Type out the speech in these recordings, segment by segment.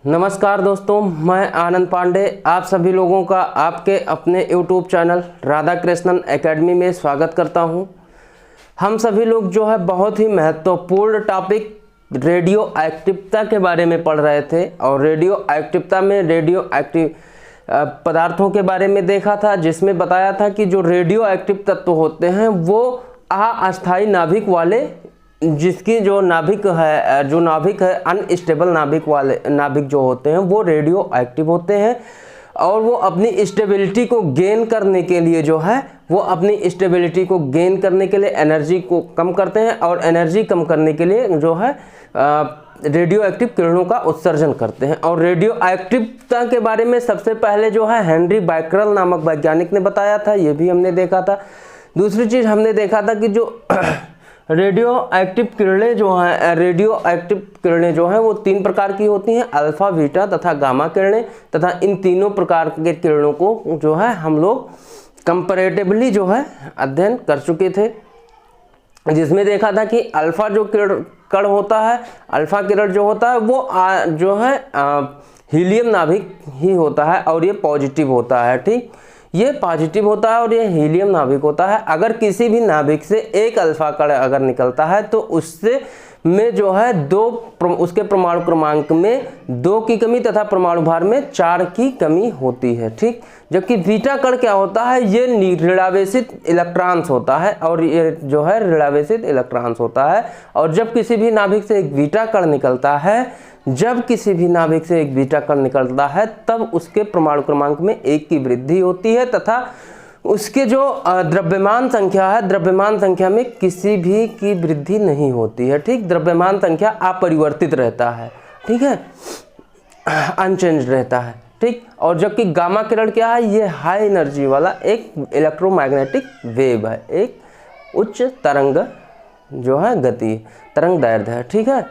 नमस्कार दोस्तों, मैं आनंद पांडे आप सभी लोगों का आपके अपने YouTube channel Radha Krishnan academy में स्वागत करता हूं। हम सभी लोग जो है बहुत ही महत्वपूर्ण टॉपिक रेडियो एक्टिवता के बारे में पढ़ रहे थे और रेडियो एक्टिवता में रेडियो एक्टिव पदार्थों के बारे में देखा था, जिसमें बताया था कि जो रेडियो एक्टिव तत्व होते हैं वो अस्थायी नाभिक वाले, जिसकी जो नाभिक है अनस्टेबल नाभिक जो होते हैं वो रेडियो एक्टिव होते हैं और वो अपनी स्टेबिलिटी को गेन करने के लिए एनर्जी को कम करते हैं और एनर्जी कम करने के लिए जो है रेडियो एक्टिव किरणों का उत्सर्जन करते हैं। और रेडियो एक्टिवता के बारे में सबसे पहले जो है हेनरी बैकरल नामक वैज्ञानिक ने बताया था, ये भी हमने देखा था। दूसरी चीज़ हमने देखा था कि जो रेडियो एक्टिव किरणें जो हैं वो 3 प्रकार की होती हैं, अल्फा, बीटा तथा गामा किरणें, तथा इन तीनों प्रकार के किरणों को जो है हम लोग कंपैरेटिवली जो है अध्ययन कर चुके थे, जिसमें देखा था कि अल्फा जो कण होता है, अल्फा किरण जो होता है वो जो है हीलियम नाभिक ही होता है और ये पॉजिटिव होता है। ठीक, ये पॉजिटिव होता है और ये हीलियम नाभिक होता है। अगर किसी भी नाभिक से एक अल्फा कण अगर निकलता है तो उससे में जो है उसके परमाणु क्रमांक में 2 की कमी तथा परमाणु भार में 4 की कमी होती है। ठीक, जबकि बीटा कण क्या होता है, ये ऋणावेशित इलेक्ट्रॉन्स होता है और ये जो है ऋणावेशित इलेक्ट्रॉन्स होता है। और जब किसी भी नाभिक से एक बीटा कण निकलता है तब उसके परमाणु क्रमांक में 1 की वृद्धि होती है तथा उसके जो द्रव्यमान संख्या में किसी भी की वृद्धि नहीं होती है। ठीक, द्रव्यमान संख्या अपरिवर्तित रहता है, ठीक है, अनचेंज रहता है। ठीक, और जबकि गामा किरण क्या है, ये हाई एनर्जी वाला एक इलेक्ट्रोमैग्नेटिक वेव है, एक उच्च तरंग जो है गति, तरंग दैर्ध्य है। ठीक है,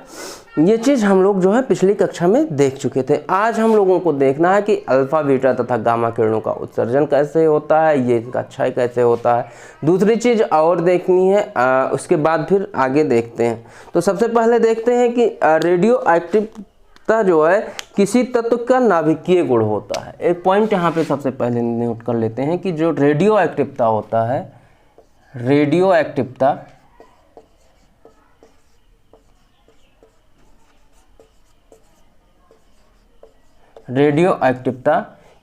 ये चीज़ हम लोग जो है पिछली कक्षा में देख चुके थे। आज हम लोगों को देखना है कि अल्फा, बीटा तथा गामा किरणों का उत्सर्जन कैसे होता है, ये इनका क्षय कैसे होता है। दूसरी चीज़ और देखनी है, उसके बाद फिर आगे देखते हैं। तो सबसे पहले देखते हैं कि रेडियो एक्टिवता जो है किसी तत्व का नाभिकीय गुण होता है। एक पॉइंट यहाँ पे सबसे पहले नोट कर लेते हैं कि जो रेडियो एक्टिवता होता है, रेडियो एक्टिवता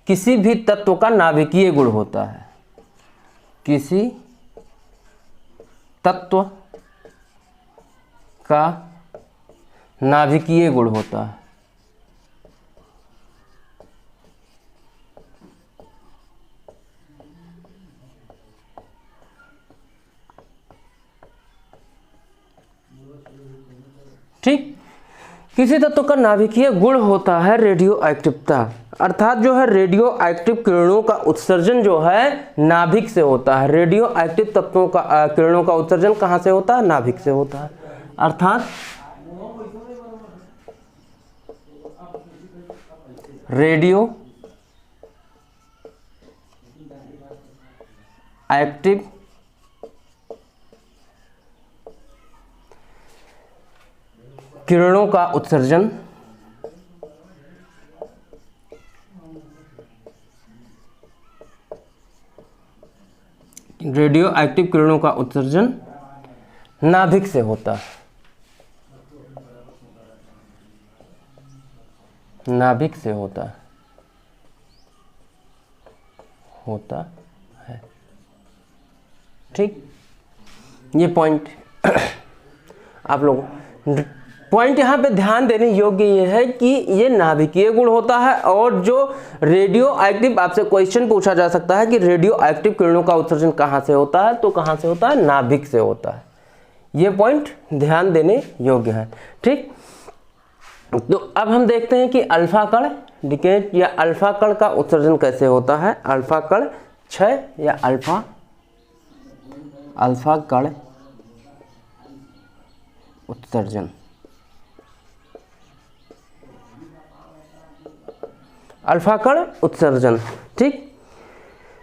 किसी भी तत्व का नाभिकीय गुण होता है। किसी तत्व का नाभिकीय गुण होता है। ठीक, किसी तत्व का नाभिकीय गुण होता है रेडियो एक्टिवता, अर्थात जो है रेडियो एक्टिव किरणों का उत्सर्जन जो है नाभिक से होता है। रेडियो एक्टिव तत्वों का किरणों का उत्सर्जन कहाँ से होता है, नाभिक से होता है। अर्थात रेडियो एक्टिव किरणों का उत्सर्जन नाभिक से होता है। नाभिक से होता है। ठीक, ये पॉइंट आप लोग पॉइंट यहाँ पे ध्यान देने योग्य ये है कि ये नाभिकीय गुण होता है। और जो रेडियो एक्टिव, आपसे क्वेश्चन पूछा जा सकता है कि रेडियो एक्टिव किरणों का उत्सर्जन कहाँ से होता है, तो कहाँ से होता है, नाभिक से होता है। ये पॉइंट ध्यान देने योग्य है। ठीक, तो अब हम देखते हैं कि अल्फा कण डिकेट या अल्फा कण का उत्सर्जन कैसे होता है। अल्फा कण क्षय या अल्फा कण उत्सर्जन। अल्फा कण उत्सर्जन। ठीक,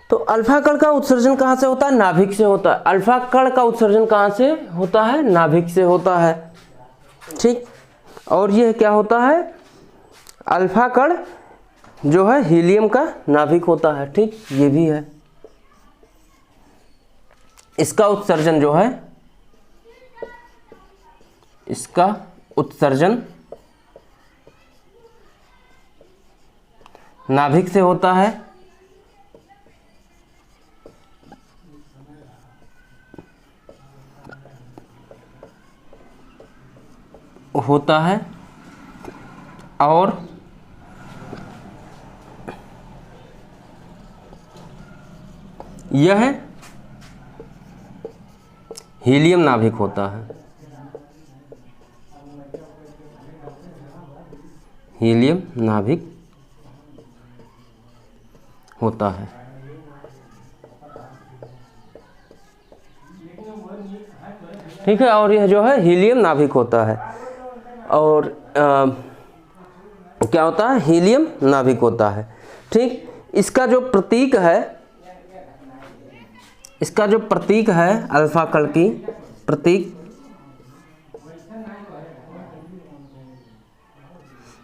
तो अल्फा कण का उत्सर्जन कहाँ से होता है, नाभिक से होता है। अल्फा कण का उत्सर्जन कहाँ से होता है, नाभिक से होता है। ठीक, और यह क्या होता है, अल्फा कण जो है हीलियम का नाभिक होता है, ठीक, ये भी है। इसका उत्सर्जन जो है, इसका उत्सर्जन नाभिक से होता है, और यह हीलियम नाभिक होता है, हीलियम नाभिक होता है। ठीक है, और यह जो है हीलियम नाभिक होता है, और क्या होता है, हीलियम नाभिक होता है। ठीक, इसका जो प्रतीक है अल्फा कण की प्रतीक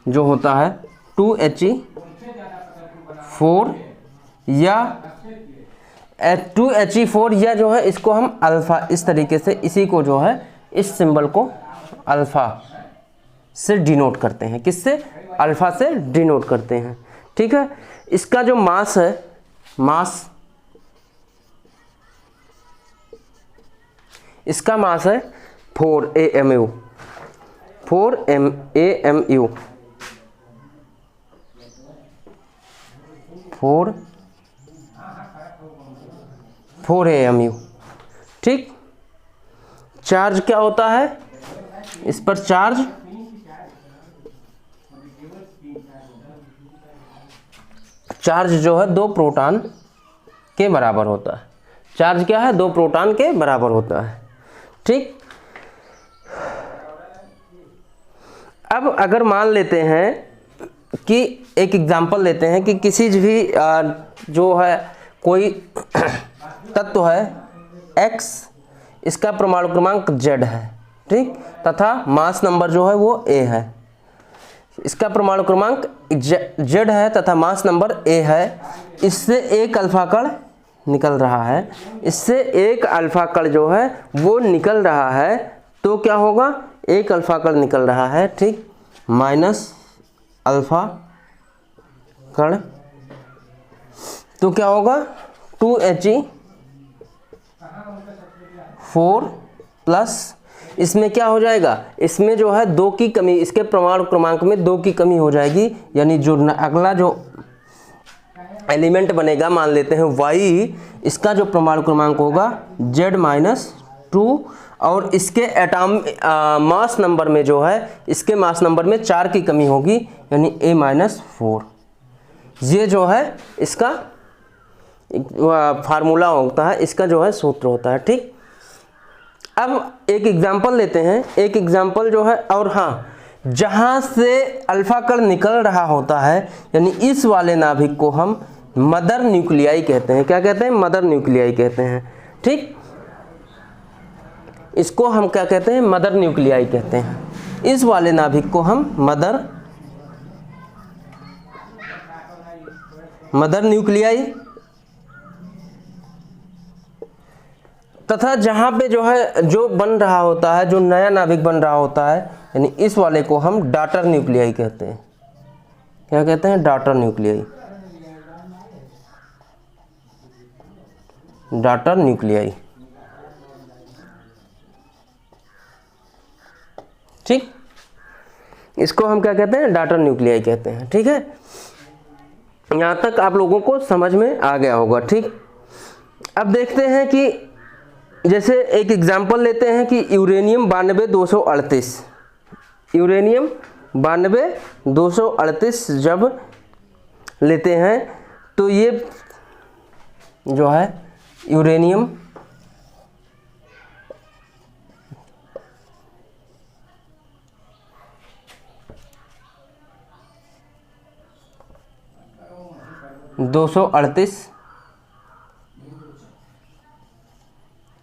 जो होता है 2He4 या 2He4, या जो है इसको हम अल्फा, इस तरीके से इसी को जो है इस सिंबल को अल्फा से डिनोट करते हैं। किससे? अल्फा से डिनोट करते हैं। ठीक है, इसका जो मास है, इसका मास है 4 AMU, 4 AMU। ठीक, चार्ज क्या होता है इस पर? चार्ज जो है 2 प्रोटॉन के बराबर होता है। चार्ज क्या है? 2 प्रोटॉन के बराबर होता है। ठीक, अब अगर मान लेते हैं कि एक एग्जांपल लेते हैं कि किसी भी जो है कोई तत्व है X, इसका परमाणु क्रमांक Z है, ठीक, तथा मास नंबर जो है वो A है। इसका परमाणु क्रमांक Z है तथा मास नंबर A है। इससे एक अल्फा कण निकल रहा है, इससे एक अल्फा कण जो है वो निकल रहा है, तो क्या होगा? एक अल्फा कण निकल रहा है, ठीक, माइनस अल्फा कण, तो क्या होगा? 2He4 प्लस, इसमें क्या हो जाएगा? इसमें जो है 2 की कमी, इसके परमाणु क्रमांक में 2 की कमी हो जाएगी, यानी जो अगला जो एलिमेंट बनेगा, मान लेते हैं Y, इसका जो परमाणु क्रमांक होगा Z-2, और इसके मास नंबर में जो है, इसके मास नंबर में 4 की कमी होगी, यानी A-4। ये जो है इसका फार्मूला होता है, इसका जो है सूत्र होता है। ठीक, अब एक एग्जांपल लेते हैं, एक एग्जांपल जो है, और हाँ, जहाँ से अल्फा कण निकल रहा होता है, यानी इस वाले नाभिक को हम मदर न्यूक्लियाई कहते हैं। क्या कहते हैं? मदर न्यूक्लियाई कहते हैं। ठीक, इसको हम क्या कहते हैं? मदर न्यूक्लियाई कहते हैं। इस वाले नाभिक को हम मदर न्यूक्लियाई, तथा जहाँ पे जो है जो बन रहा होता है, जो नया नाभिक बन रहा होता है, यानी इस वाले को हम डॉटर न्यूक्लियाई कहते हैं। क्या कहते हैं? Daughter nuclei, daughter nuclei. ठीक, इसको हम क्या कहते हैं? डॉटर न्यूक्लियाई कहते हैं। ठीक है, यहाँ तक आप लोगों को समझ में आ गया होगा। ठीक, अब देखते हैं कि जैसे एक एग्जांपल लेते हैं कि यूरेनियम 92-238, यूरेनियम 92-238 जब लेते हैं, तो ये जो है यूरेनियम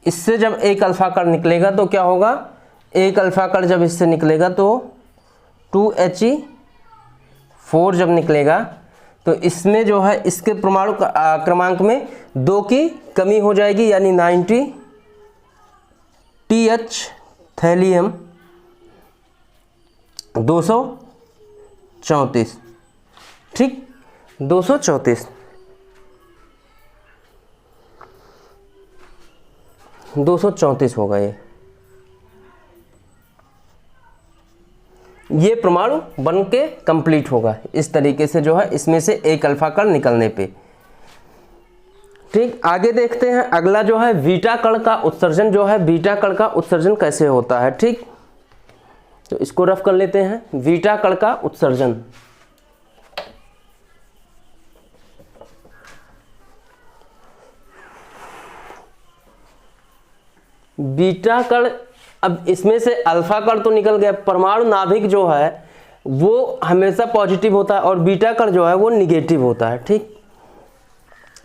इससे जब एक अल्फा कण निकलेगा तो क्या होगा? एक अल्फा कण जब इससे निकलेगा तो 4 जब निकलेगा तो इसमें जो है इसके परमाणु क्रमांक में 2 की कमी हो जाएगी, यानी 90 TH थैलियम 234, ठीक, 234 होगा ये परमाणु बन के कंप्लीट होगा इस तरीके से, जो है इसमें से एक अल्फा कण निकलने पे। ठीक, आगे देखते हैं अगला जो है बीटा कण का उत्सर्जन, जो है बीटा कण का उत्सर्जन कैसे होता है। ठीक, तो इसको रफ कर लेते हैं। बीटा कण का उत्सर्जन, बीटा कण, अब इसमें से अल्फा कण तो निकल गया, परमाणु नाभिक जो है वो हमेशा पॉजिटिव होता है और बीटा कण जो है वो निगेटिव होता है। ठीक,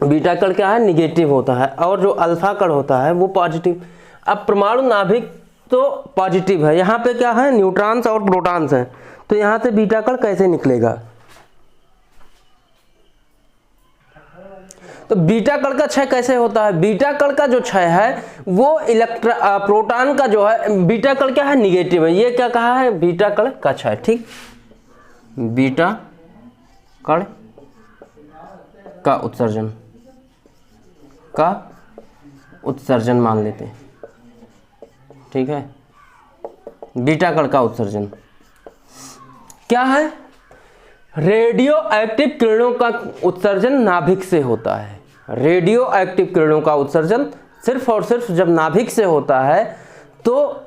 बीटा कण क्या है, निगेटिव होता है, और जो अल्फा कण होता है वो पॉजिटिव। अब परमाणु नाभिक तो पॉजिटिव है, यहाँ पे क्या है, न्यूट्रॉन्स और प्रोटॉन्स हैं, तो यहाँ से बीटा कण कैसे निकलेगा। तो बीटा कण का क्षय कैसे होता है, बीटा कण का जो क्षय है वो प्रोटॉन का जो है, बीटा कण क्या है, निगेटिव है, ये क्या कहा है, बीटा कण का क्षय। ठीक, बीटा कण का उत्सर्जन मान लेते हैं। ठीक है, बीटा कण का उत्सर्जन क्या है, रेडियो एक्टिव किरणों का उत्सर्जन नाभिक से होता है। रेडियो एक्टिव किरणों का उत्सर्जन सिर्फ और सिर्फ जब नाभिक से होता है। तो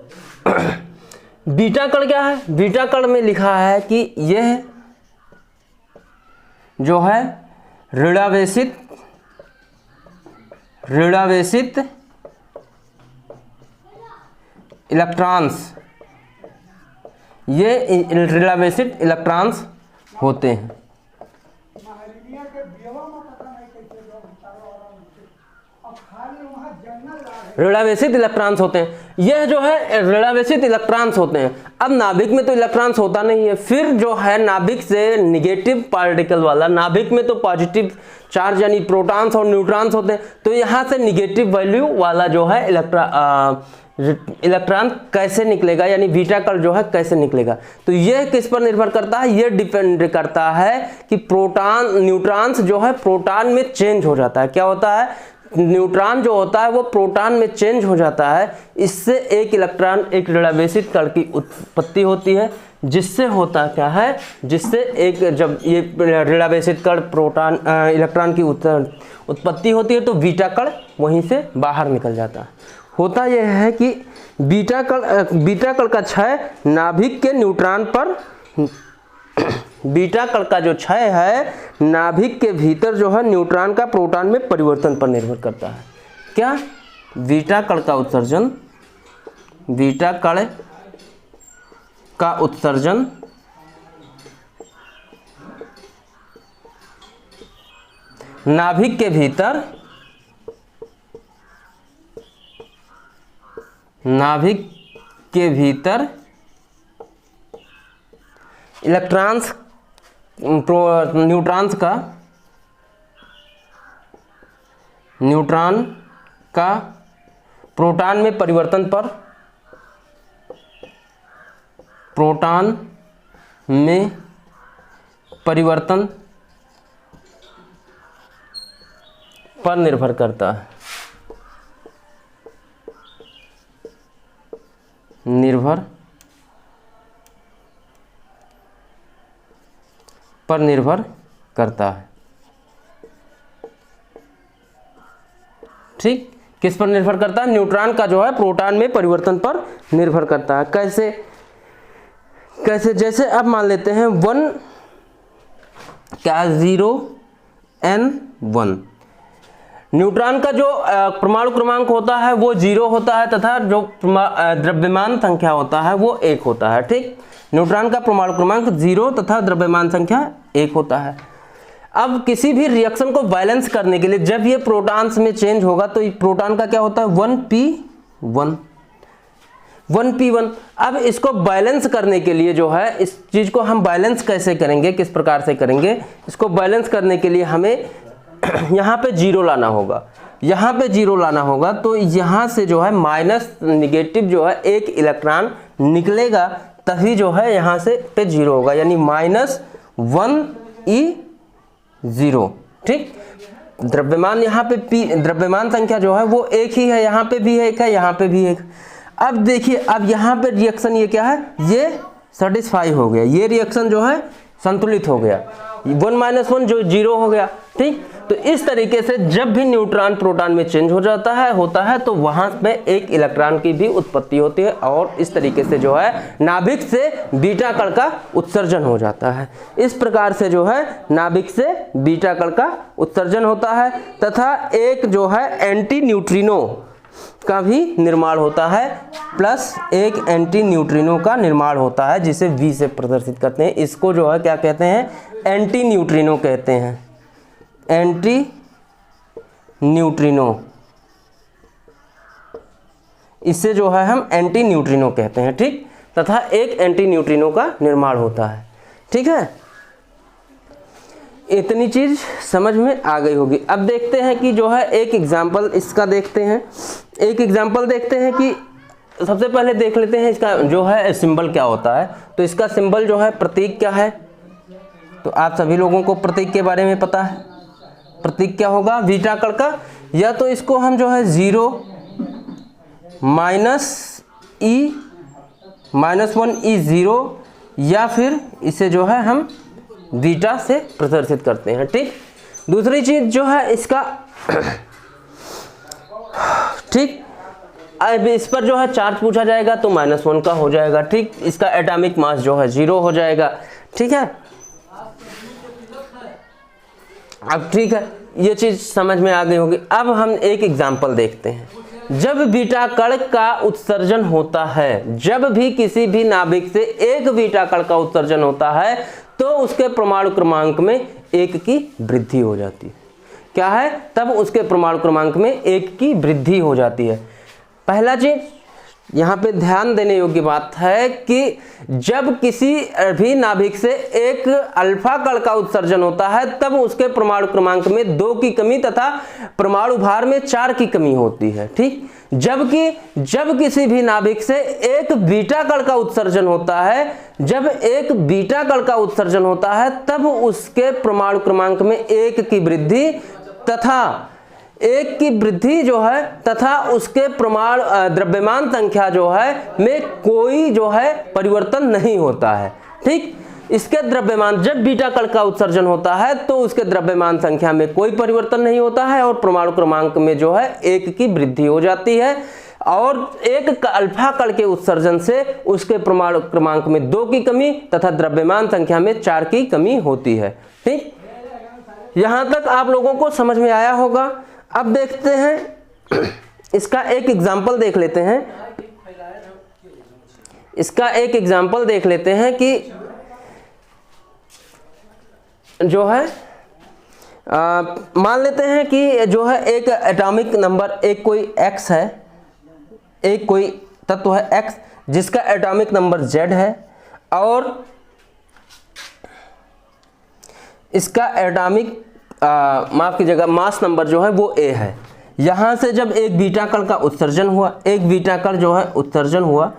बीटा कण क्या है, बीटा कण में लिखा है कि यह जो है ऋणावेशित इलेक्ट्रॉन्स, ये ऋणावेशित इलेक्ट्रॉन्स होते हैं। ऋणावेशित इलेक्ट्रॉन्स होते हैं, यह जो है ऋणावेशित इलेक्ट्रॉन्स होते हैं। अब नाभिक में तो इलेक्ट्रॉन्स होता नहीं है, फिर जो है नाभिक से निगेटिव पार्टिकल वाला, नाभिक में तो पॉजिटिव चार्ज यानी प्रोटॉन्स और न्यूट्रॉन्स होते हैं, तो यहाँ से निगेटिव वैल्यू वाला जो है इलेक्ट्रॉन कैसे निकलेगा, यानी बीटा कण जो है कैसे निकलेगा। तो यह किस पर निर्भर करता है, यह डिपेंड करता है कि प्रोटॉन न्यूट्रॉन्स जो है प्रोटॉन में चेंज हो जाता है। क्या होता है, न्यूट्रॉन जो होता है वो प्रोटॉन में चेंज हो जाता है, इससे एक इलेक्ट्रॉन, एक ऋणावेशित कण की उत्पत्ति होती है, जिससे होता क्या है, जिससे एक जब ये ऋणावेशित कण प्रोटॉन इलेक्ट्रॉन की उत्पत्ति होती है तो बीटा कण वहीं से बाहर निकल जाता है। होता यह है कि बीटा कण का क्षय नाभिक के न्यूट्रॉन पर, बीटा कण का जो क्षय है नाभिक के भीतर जो है न्यूट्रॉन का प्रोटॉन में परिवर्तन पर निर्भर करता है। क्या, बीटा कण का उत्सर्जन, बीटा कण का उत्सर्जन नाभिक के भीतर, नाभिक के भीतर इलेक्ट्रॉन्स न्यूट्रॉन का प्रोटॉन में परिवर्तन पर, प्रोटॉन में परिवर्तन पर निर्भर करता है, निर्भर करता है। ठीक, किस पर निर्भर करता है, न्यूट्रॉन का जो है प्रोटॉन में परिवर्तन पर निर्भर करता है। कैसे, जैसे अब मान लेते हैं 0n1, न्यूट्रॉन का जो परमाणु क्रमांक होता है वो 0 होता है तथा जो द्रव्यमान संख्या होता है वो 1 होता है। ठीक, न्यूट्रॉन का परमाणु क्रमांक 0 तथा द्रव्यमान संख्या 1 होता है। अब किसी भी रिएक्शन को बैलेंस करने के लिए जब ये प्रोटॉन्स में चेंज होगा तो प्रोटॉन का क्या होता है, 1p1। 1p1। अब इसको बैलेंस करने के लिए जो है, इस चीज़ को हम बैलेंस कैसे करेंगे, किस प्रकार से करेंगे, इसको बैलेंस करने के लिए हमें यहाँ पे जीरो लाना होगा, यहाँ पे जीरो लाना होगा। तो यहाँ से जो है माइनस निगेटिव जो है एक इलेक्ट्रॉन निकलेगा, तभी जो है यहाँ से पे जीरो होगा, यानी -1e0। ठीक, द्रव्यमान यहाँ पे p, द्रव्यमान संख्या जो है वो एक ही है, यहाँ पे भी एक है, यहाँ पे भी एक। अब देखिए, अब यहाँ पे रिएक्शन ये क्या है, ये सेटिस्फाई हो गया, ये रिएक्शन जो है संतुलित हो गया, 1 - 1 जो 0 हो गया। ठीक, तो इस तरीके से जब भी न्यूट्रॉन प्रोटॉन में चेंज हो जाता है, होता है, तो वहां पे एक इलेक्ट्रॉन की भी उत्पत्ति होती है, और इस तरीके से जो है नाभिक से बीटा कण का उत्सर्जन हो जाता है। इस प्रकार से जो है नाभिक से बीटा कण का उत्सर्जन होता है, तथा एक जो है एंटी न्यूट्रिनो का भी निर्माण होता है, प्लस एक एंटी न्यूट्रिनो का निर्माण होता है, जिसे V से प्रदर्शित करते हैं। इसको जो है क्या कहते हैं, एंटी न्यूट्रिनो कहते हैं, एंटी न्यूट्रिनो। इससे जो है हम एंटी न्यूट्रिनो कहते हैं। ठीक, तथा एक एंटी न्यूट्रिनो का निर्माण होता है। ठीक है, इतनी चीज समझ में आ गई होगी। अब देखते हैं कि जो है एक एग्जाम्पल इसका देखते हैं, एक एग्जाम्पल देखते हैं कि सबसे पहले देख लेते हैं इसका जो है सिंबल क्या होता है। तो इसका सिंबल जो है, प्रतीक क्या है, तो आप सभी लोगों को प्रतीक के बारे में पता है। प्रतीक क्या होगा बीटा कण का, या तो इसको हम जो है 0 -1e0, या फिर इसे जो है हम बीटा से प्रदर्शित करते हैं। ठीक, दूसरी चीज जो है इसका ठीक, अब इस पर जो है चार्ज पूछा जाएगा तो -1 का हो जाएगा। ठीक, इसका एटॉमिक मास जो है 0 हो जाएगा। ठीक है, अब ठीक है, ये चीज समझ में आ गई होगी। अब हम एक एग्जाम्पल देखते हैं। जब बीटा कण का उत्सर्जन होता है, जब भी किसी भी नाभिक से एक बीटा कण का उत्सर्जन होता है, तो उसके परमाणु क्रमांक में 1 की वृद्धि हो जाती है। क्या है, तब उसके परमाणु क्रमांक में 1 की वृद्धि हो जाती है। पहला चीज यहाँ पे ध्यान देने योग्य बात है कि जब किसी भी नाभिक से एक अल्फा कण का उत्सर्जन होता है, तब उसके परमाणु क्रमांक में 2 की कमी तथा परमाणु भार में 4 की कमी होती है। ठीक, जबकि जब किसी भी नाभिक से एक बीटा कण का उत्सर्जन होता है, जब एक बीटा कण का उत्सर्जन होता है, तब उसके परमाणु क्रमांक में 1 की वृद्धि तथा 1 की वृद्धि जो है, तथा उसके परमाणु द्रव्यमान संख्या जो है में कोई जो है परिवर्तन नहीं होता है। ठीक, इसके द्रव्यमान, जब बीटा कण का उत्सर्जन होता है तो उसके द्रव्यमान संख्या में कोई परिवर्तन नहीं होता है, और परमाणु क्रमांक में जो है 1 की वृद्धि हो जाती है, और एक अल्फा कण के उत्सर्जन से उसके परमाणु क्रमांक में 2 की कमी तथा द्रव्यमान संख्या में 4 की कमी होती है। ठीक, यहां तक आप लोगों को समझ में आया होगा। अब देखते हैं इसका एक एग्जाम्पल देख लेते हैं, इसका एक एग्जाम्पल देख लेते हैं कि जो है मान लेते हैं कि जो है एक एटॉमिक नंबर, एक कोई x है, एक कोई तत्व है x जिसका एटॉमिक नंबर Z है, और इसका एटॉमिक माफ कीजिएगा मास नंबर जो है वो A है। यहाँ से जब एक बीटा कण का उत्सर्जन हुआ, एक बीटा कण जो है उत्सर्जन हुआ,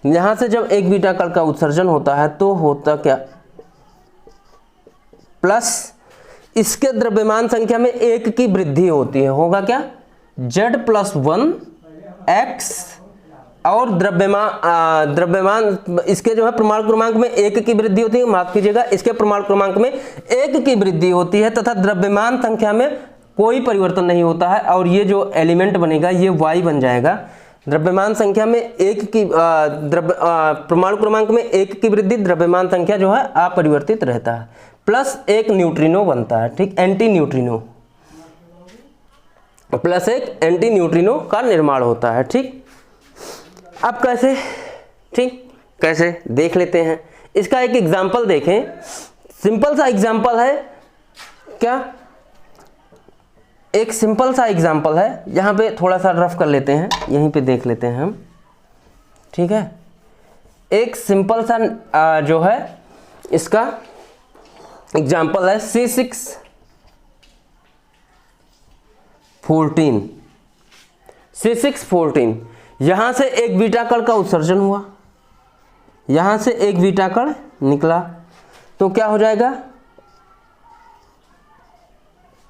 यहाँ से जब एक बीटा कण का उत्सर्जन होता है तो होता क्या, प्लस इसके द्रव्यमान संख्या में 1 की वृद्धि होती है। होगा क्या, Z+1 x, और द्रव्यमान इसके जो है परमाणु क्रमांक में 1 की वृद्धि होती है, माफ कीजिएगा इसके परमाणु क्रमांक में 1 की वृद्धि होती है, तथा द्रव्यमान संख्या में कोई परिवर्तन नहीं होता है, और ये जो एलिमेंट बनेगा ये y बन जाएगा। द्रव्यमान संख्या में 1 की परमाणु क्रमांक में 1 की वृद्धि, द्रव्यमान संख्या जो है अपरिवर्तित रहता है, प्लस एक न्यूट्रिनो बनता है। ठीक, एंटी न्यूट्रिनो, प्लस एक एंटी न्यूट्रिनो का निर्माण होता है। ठीक, अब कैसे, ठीक कैसे देख लेते हैं। इसका एक एग्जाम्पल देखें, सिंपल सा एग्जाम्पल है, क्या एक सिंपल सा एग्जाम्पल है, यहाँ पे थोड़ा सा रफ कर लेते हैं, यहीं पे देख लेते हैं हम। ठीक है। एक सिंपल सा जो है इसका एग्जाम्पल है C6H14। C6H14, यहां से एक बीटा कण का उत्सर्जन हुआ, यहां से एक बीटा कण निकला, तो क्या हो जाएगा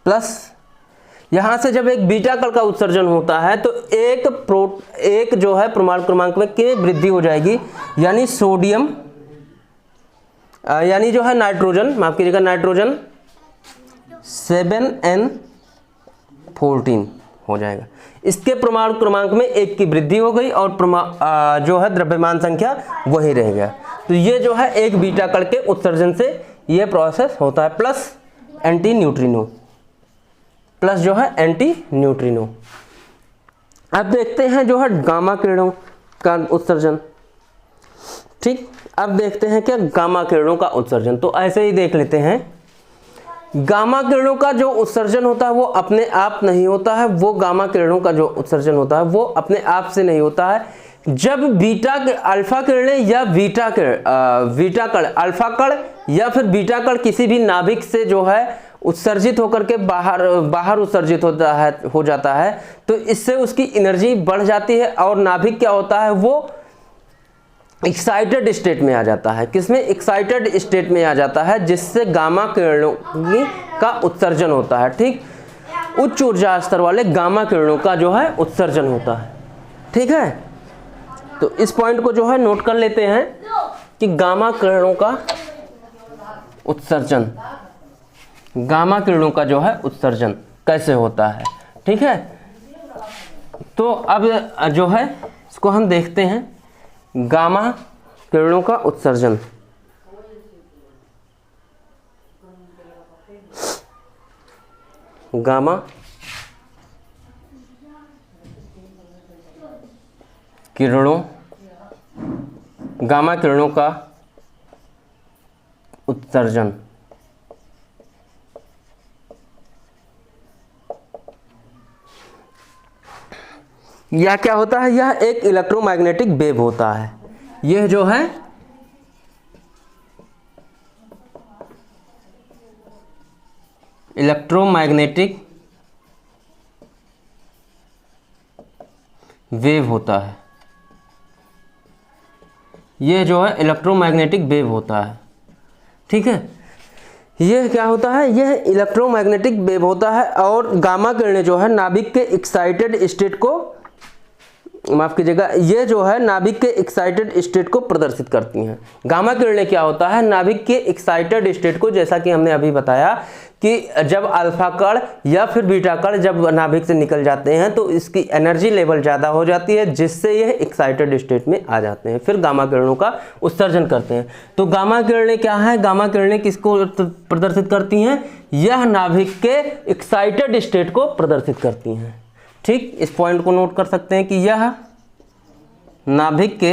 प्लस। यहां से जब एक बीटा कण का उत्सर्जन होता है तो एक जो है परमाणु क्रमांक में की वृद्धि हो जाएगी, यानी सोडियम यानी जो है नाइट्रोजन, माफ कीजिएगा नाइट्रोजन 7N14 हो जाएगा। इसके परमाणु क्रमांक में 1 की वृद्धि हो गई और जो है द्रव्यमान संख्या वही रह गया। तो ये जो है एक बीटा कण के उत्सर्जन से ये प्रोसेस होता है। प्लस एंटी न्यूट्रिनो, प्लस जो है एंटी न्यूट्रिनो। अब देखते हैं जो है गामा किरणों का उत्सर्जन। ठीक, अब देखते हैं क्या गामा किरणों का उत्सर्जन। तो ऐसे ही देख लेते हैं, गामा किरणों का जो उत्सर्जन होता है वो अपने आप नहीं होता है। वो गामा किरणों का जो उत्सर्जन होता है वो अपने आप से नहीं होता है। जब अल्फा किरणें या बीटा कण अल्फा कण या फिर बीटा कण किसी भी नाभिक से जो है उत्सर्जित होकर के बाहर उत्सर्जित हो जाता है, तो इससे उसकी एनर्जी बढ़ जाती है और नाभिक क्या होता है वो एक्साइटेड स्टेट में आ जाता है। किसमें? एक्साइटेड स्टेट में आ जाता है, जिससे गामा किरणों का उत्सर्जन होता है। ठीक, उच्च ऊर्जा स्तर वाले गामा किरणों का जो है उत्सर्जन होता है। ठीक है, तो इस पॉइंट को जो है नोट कर लेते हैं कि गामा किरणों का उत्सर्जन, गामा किरणों का जो है उत्सर्जन कैसे होता है। ठीक है, तो अब जो है इसको हम देखते हैं, गामा किरणों का उत्सर्जन। गामा किरणों का उत्सर्जन। यह क्या होता है? यह एक इलेक्ट्रोमैग्नेटिक वेव होता है। यह जो है इलेक्ट्रोमैग्नेटिक वेव होता है। यह जो है इलेक्ट्रोमैग्नेटिक वेव होता है। ठीक है, यह क्या होता है? यह इलेक्ट्रोमैग्नेटिक वेव होता है और गामा किरणें जो है नाभिक के एक्साइटेड स्टेट को, माफ कीजिएगा, ये जो है नाभिक के एक्साइटेड स्टेट को प्रदर्शित करती हैं। गामा किरणें क्या होता है? नाभिक के एक्साइटेड स्टेट को, जैसा कि हमने अभी बताया कि जब अल्फा कण या फिर बीटा कण जब नाभिक से निकल जाते हैं तो इसकी एनर्जी लेवल ज़्यादा हो जाती है, जिससे यह एक्साइटेड स्टेट में आ जाते हैं, फिर गामा किरणों का उत्सर्जन करते हैं। तो गामा किरणें क्या है? गामा किरणें किसको प्रदर्शित करती हैं? यह नाभिक के एक्साइटेड स्टेट को प्रदर्शित करती हैं। ठीक, इस पॉइंट को नोट कर सकते हैं कि यह नाभिक के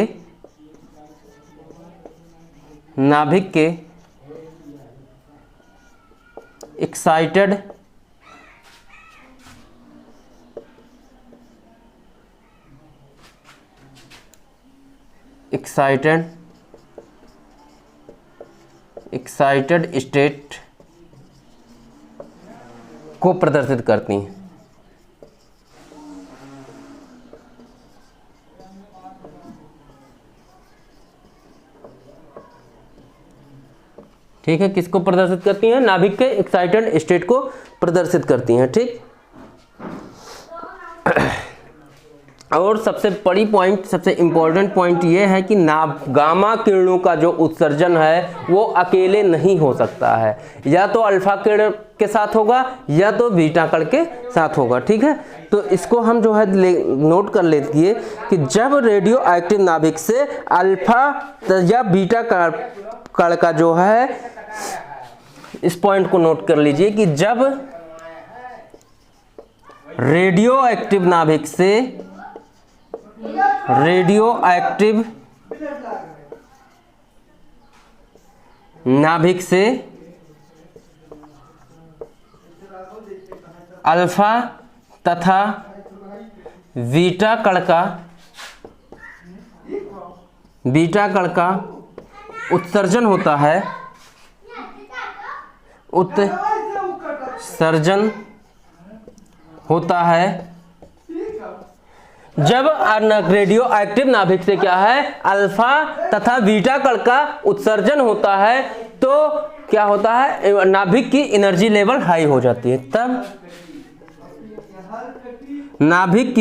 एक्साइटेड स्टेट को प्रदर्शित करती हैं। ठीक है, किसको प्रदर्शित करती हैं? नाभिक के एक्साइटेड स्टेट को प्रदर्शित करती हैं। ठीक, और सबसे बड़ी पॉइंट, सबसे इंपॉर्टेंट पॉइंट ये है कि गामा किरणों का जो उत्सर्जन है वो अकेले नहीं हो सकता है, या तो अल्फा किरण के साथ होगा या तो बीटा कण के साथ होगा। ठीक है, तो इसको हम जो है नोट कर लेते हैं कि जब रेडियो एक्टिव नाभिक से अल्फा या बीटा कण का जो है, इस पॉइंट को नोट कर लीजिए कि जब रेडियो एक्टिव नाभिक से अल्फा तथा बीटा कण का बीटा कण का उत्सर्जन होता है, उत्सर्जन होता है जब रेडियो एक्टिव नाभिक से क्या है, अल्फा तथा बीटा कण का उत्सर्जन होता है, तो क्या होता है, नाभिक की एनर्जी लेवल हाई हो जाती है। तब नाभिक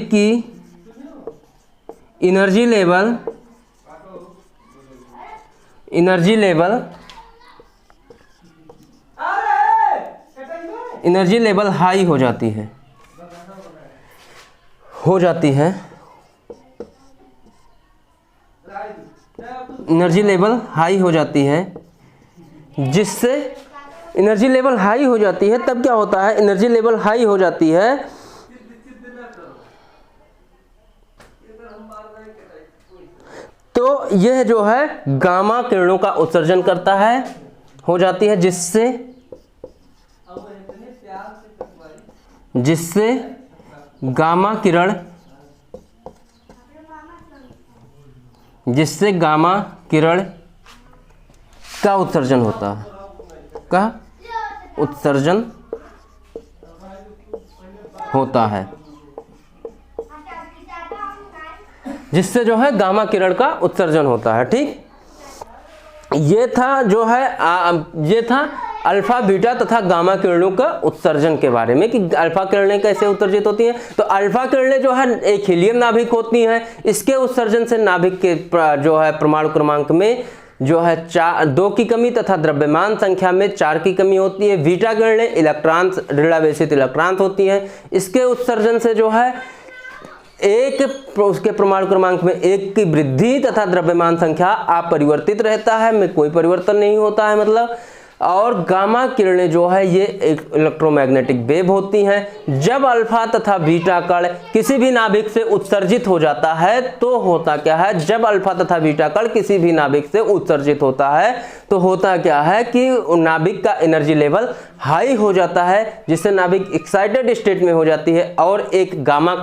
की एनर्जी लेवल हाई हो जाती है, एनर्जी लेवल हाई हो जाती है, जिससे एनर्जी लेवल हाई हो जाती है। तब क्या होता है, एनर्जी लेवल हाई हो जाती है तो यह जो है गामा किरणों का उत्सर्जन करता है, हो जाती है, जिससे गामा किरण का उत्सर्जन होता है, जिससे जो है गामा किरण का उत्सर्जन होता है। ठीक, ये था जो है ये था अल्फा बीटा तथा गामा किरणों का उत्सर्जन के बारे में कि अल्फा किरणें कैसे उत्सर्जित होती हैं। तो अल्फा किरणें जो है एक हीलियम नाभिक होती हैं, इसके उत्सर्जन से नाभिक के जो है परमाणु क्रमांक में जो है 2 की कमी तथा द्रव्यमान संख्या में 4 की कमी होती है। बीटा किरणें इलेक्ट्रॉन ऋणावेशित इलेक्ट्रॉन होती हैं, इसके उत्सर्जन से जो है उसके परमाणु क्रमांक में 1 की वृद्धि तथा द्रव्यमान संख्या अपरिवर्तित रहता है, में कोई परिवर्तन नहीं होता है मतलब। और गामा किरणें जो है ये एक इलेक्ट्रोमैग्नेटिक वेव होती हैं। जब अल्फा तथा बीटा कण किसी भी नाभिक से उत्सर्जित हो जाता है तो होता क्या है, जब अल्फा तथा बीटा कण किसी भी नाभिक से उत्सर्जित होता है तो होता क्या है कि नाभिक का एनर्जी लेवल हाई हो जाता है, जिससे नाभिक एक्साइटेड स्टेट में हो जाती है और एक गामा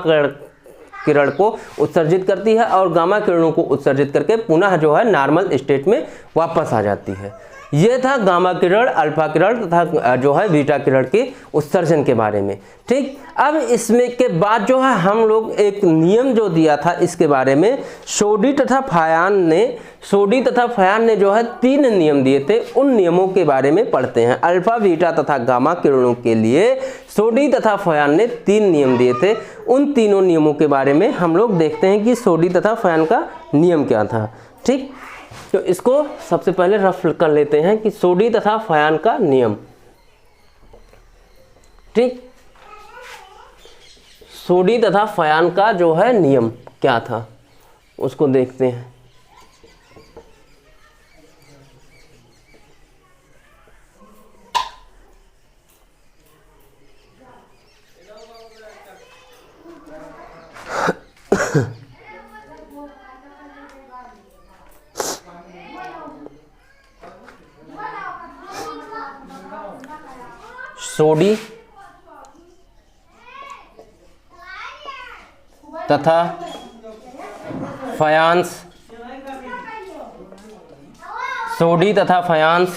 किरण को उत्सर्जित करती है और गामा किरणों को उत्सर्जित करके पुनः जो है नॉर्मल स्टेट में वापस आ जाती है। ये था गामा किरण, अल्फा किरण तथा जो है बीटा किरण के उत्सर्जन के बारे में। ठीक, अब इसमें के बाद जो है हम लोग एक नियम जो दिया था इसके बारे में, सोडी तथा फयान ने जो है 3 नियम दिए थे, उन नियमों के बारे में पढ़ते हैं। अल्फा बीटा तथा गामा किरणों के लिए सोडी तथा फयान ने 3 नियम दिए थे, उन तीनों नियमों के बारे में हम लोग देखते हैं कि सोडी तथा फयान का नियम क्या था। ठीक, तो इसको सबसे पहले रफ कर लेते हैं कि सोडी तथा फयान का नियम। ठीक, सोडी तथा फयान का जो है नियम क्या था उसको देखते हैं। सोडी तथा फयांस, सोडी तथा फयांस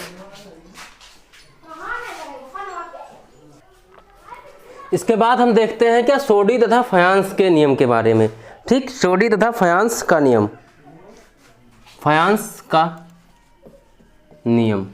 इसके बाद हम देखते हैं क्या सोडी तथा फयांस के नियम के बारे में। ठीक, सोडी तथा फयांस का नियम, फयांस का नियम।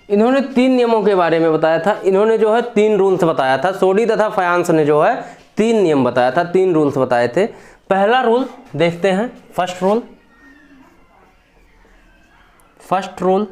इन्होंने 3 नियमों के बारे में बताया था, इन्होंने जो है 3 रूल्स बताया था। सोडी तथा फयांस ने जो है 3 नियम बताया था, 3 रूल्स बताए थे। पहला रूल देखते हैं, फर्स्ट रूल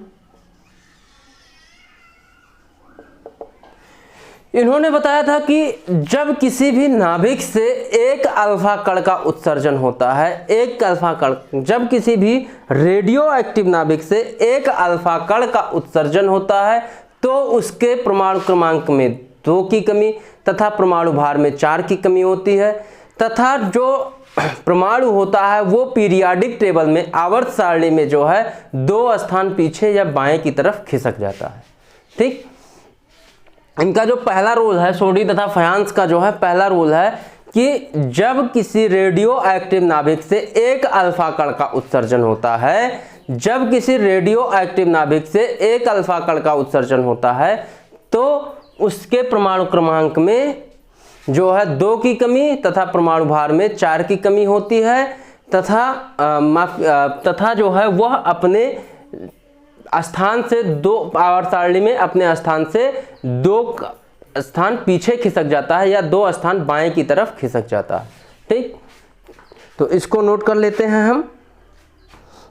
इन्होंने बताया था कि जब किसी भी नाभिक से एक अल्फा कण का उत्सर्जन होता है, एक अल्फा कण, जब किसी भी रेडियो एक्टिव नाभिक से एक अल्फा कण का उत्सर्जन होता है तो उसके परमाणु क्रमांक में 2 की कमी तथा परमाणु भार में 4 की कमी होती है, तथा जो परमाणु होता है वो पीरियाडिक टेबल में आवर्त सारणी में जो है 2 स्थान पीछे या बाएं की तरफ खिसक जाता है। ठीक, इनका जो पहला रूल है, सोडी तथा फयांस का जो है पहला रूल है कि जब किसी रेडियो एक्टिव नाभिक से एक अल्फा कण का उत्सर्जन होता है, जब किसी रेडियो एक्टिव नाभिक से एक अल्फा कण का उत्सर्जन होता है तो उसके परमाणु क्रमांक में जो है 2 की कमी तथा परमाणु भार में 4 की कमी होती है तथा जो है वह अपने स्थान से 2 आवर्त सारणी में अपने स्थान से 2 स्थान पीछे खिसक जाता है या 2 स्थान बाएं की तरफ खिसक जाता है। ठीक, तो इसको नोट कर लेते हैं हम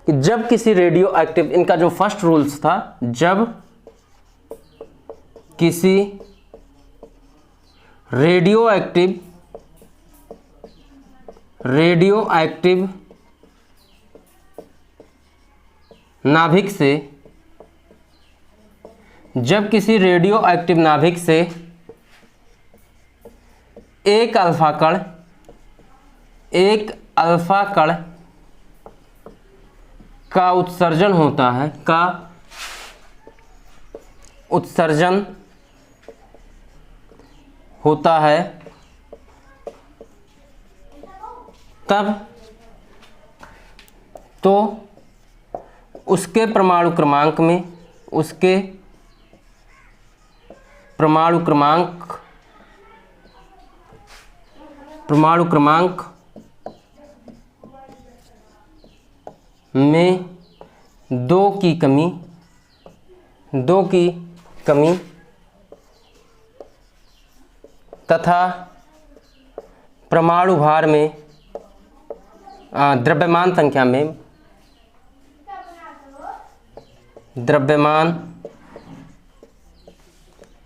कि जब किसी रेडियो एक्टिव, इनका जो फर्स्ट रूल्स था, जब किसी रेडियो एक्टिव नाभिक से, जब किसी रेडियो एक्टिव नाभिक से एक अल्फा कण का उत्सर्जन होता है, तब तो उसके परमाणु क्रमांक में 2 की कमी तथा परमाणु भार में द्रव्यमान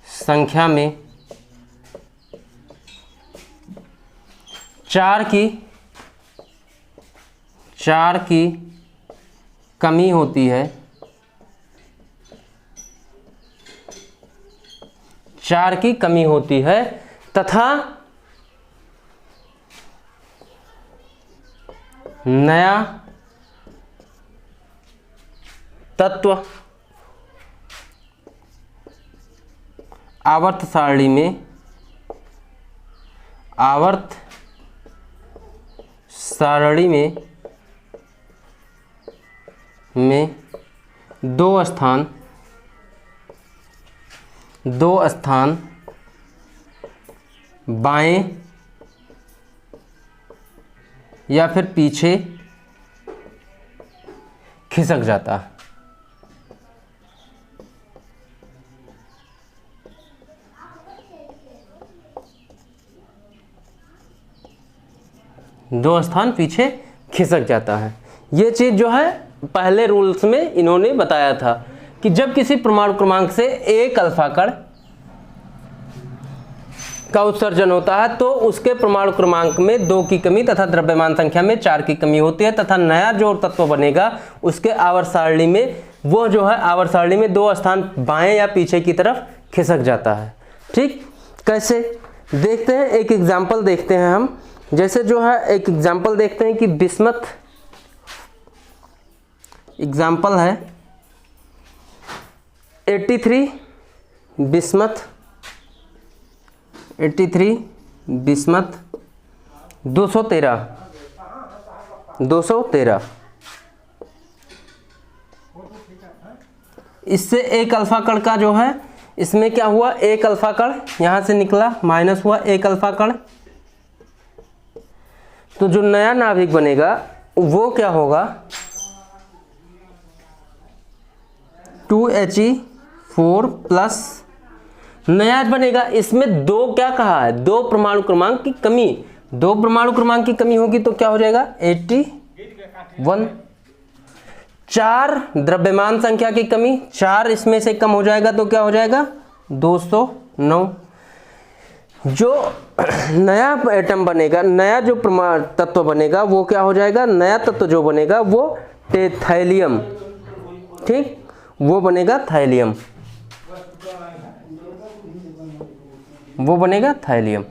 संख्या में 4 की कमी होती है, 4 की कमी होती है तथा नया तत्व आवर्त सारणी में 2 स्थान बाएं या फिर पीछे खिसक जाता है। दो स्थान पीछे खिसक जाता है। ये चीज जो है पहले रूल्स में इन्होंने बताया था कि जब किसी परमाणु क्रमांक से एक अल्फा कण का उत्सर्जन होता है तो उसके परमाणु क्रमांक में 2 की कमी तथा द्रव्यमान संख्या में 4 की कमी होती है तथा नया जो तत्व बनेगा उसके आवर्त सारणी में वो जो है आवर्त सारणी में 2 स्थान बाएं या पीछे की तरफ खिसक जाता है। ठीक, कैसे देखते हैं, एक एग्जाम्पल देखते हैं हम। जैसे जो है एक एग्जाम्पल देखते हैं कि बिस्मथ एग्जाम्पल है 83 बिस्मथ 213 इससे एक अल्फा कण का जो है इसमें क्या हुआ, एक अल्फा कण यहां से निकला, माइनस हुआ एक अल्फा कण, तो जो नया नाभिक बनेगा वो क्या होगा 2He4 प्लस नया बनेगा। इसमें 2 क्या कहा है, 2 परमाणु क्रमांक की कमी, 2 परमाणु क्रमांक की कमी होगी तो क्या हो जाएगा 81। 4 द्रव्यमान संख्या की कमी, 4 इसमें से कम हो जाएगा तो क्या हो जाएगा 209। जो नया एटम बनेगा, नया जो परमाणु तत्व बनेगा वो क्या हो जाएगा, नया तत्व जो बनेगा वो थैलियम। ठीक, वो बनेगा थैलियम, वो बनेगा थैलियम।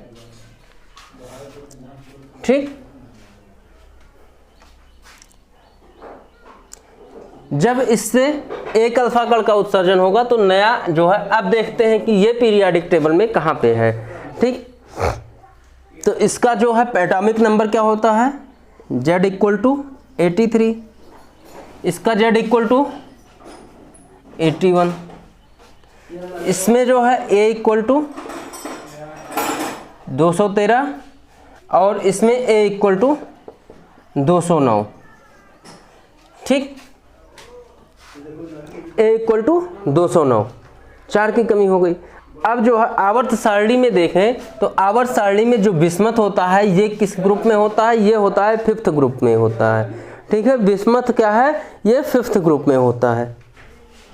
ठीक, जब इससे एक अल्फा कण का उत्सर्जन होगा तो नया जो है, अब देखते हैं कि ये पीरियाडिक टेबल में कहाँ पे है। ठीक, तो इसका जो है एटॉमिक नंबर क्या होता है, Z इक्वल टू 83, इसका Z इक्वल टू 81, इसमें जो है A इक्वल टू 213 और इसमें A इक्वल टू 209। ठीक, A इक्वल टू 209, 4 की कमी हो गई। अब जो है आवर्त सारणी में देखें तो आवर्त सारणी में जो बिस्मथ होता है ये किस ग्रुप में होता है, ये होता है 5th ग्रुप में होता है। ठीक है, बिस्मथ क्या है, ये 5th ग्रुप में होता है।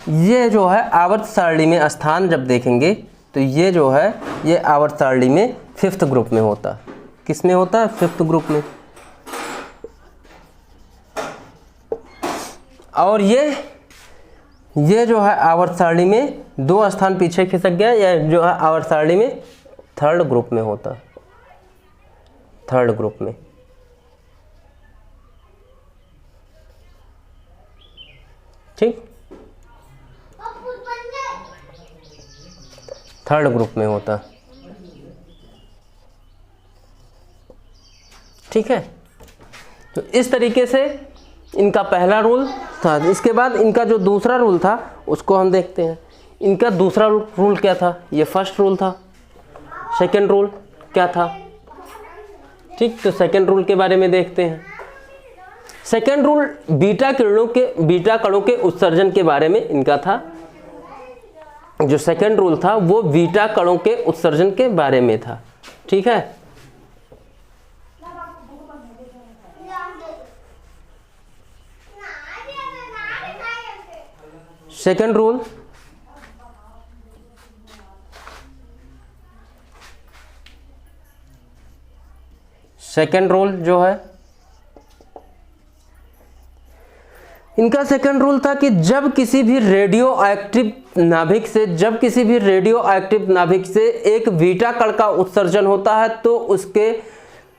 ये जो है आवर्त सारणी में स्थान जब देखेंगे तो ये जो है ये आवर्त सारणी में 5th ग्रुप में होता है। किस में होता है, 5th ग्रुप में। और ये जो है आवर्त सारणी में 2 स्थान पीछे खिसक गया, या जो है आवर्त सारणी में 3rd ग्रुप में होता है, 3rd ग्रुप में। ठीक, 3rd ग्रुप में होता है। ठीक है, तो इस तरीके से इनका पहला रूल था। इसके बाद इनका जो दूसरा रूल था उसको हम देखते हैं। इनका दूसरा रूल क्या था, ये फर्स्ट रूल था। सेकंड रूल क्या था, ठीक, तो सेकंड रूल के बारे में देखते हैं। सेकंड रूल बीटा कणों के उत्सर्जन के बारे में इनका था। जो सेकंड रूल था वो बीटा कणों के उत्सर्जन के बारे में था। ठीक है, सेकंड रूल जो है इनका सेकंड रूल था कि जब किसी भी रेडियो एक्टिव नाभिक से एक बीटा कण का उत्सर्जन होता है तो उसके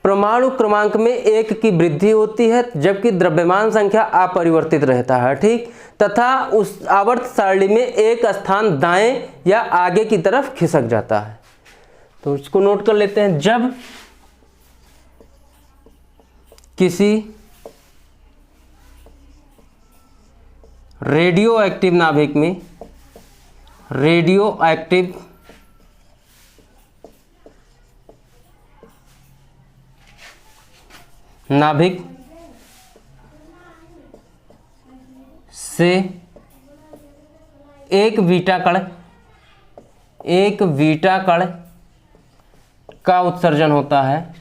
परमाणु क्रमांक में 1 की वृद्धि होती है, जबकि द्रव्यमान संख्या अपरिवर्तित रहता है। ठीक, तथा उस आवर्त सारणी में एक स्थान दाएं या आगे की तरफ खिसक जाता है। तो इसको नोट कर लेते हैं। जब किसी रेडियो एक्टिव नाभिक में से एक बीटा कण का उत्सर्जन होता है,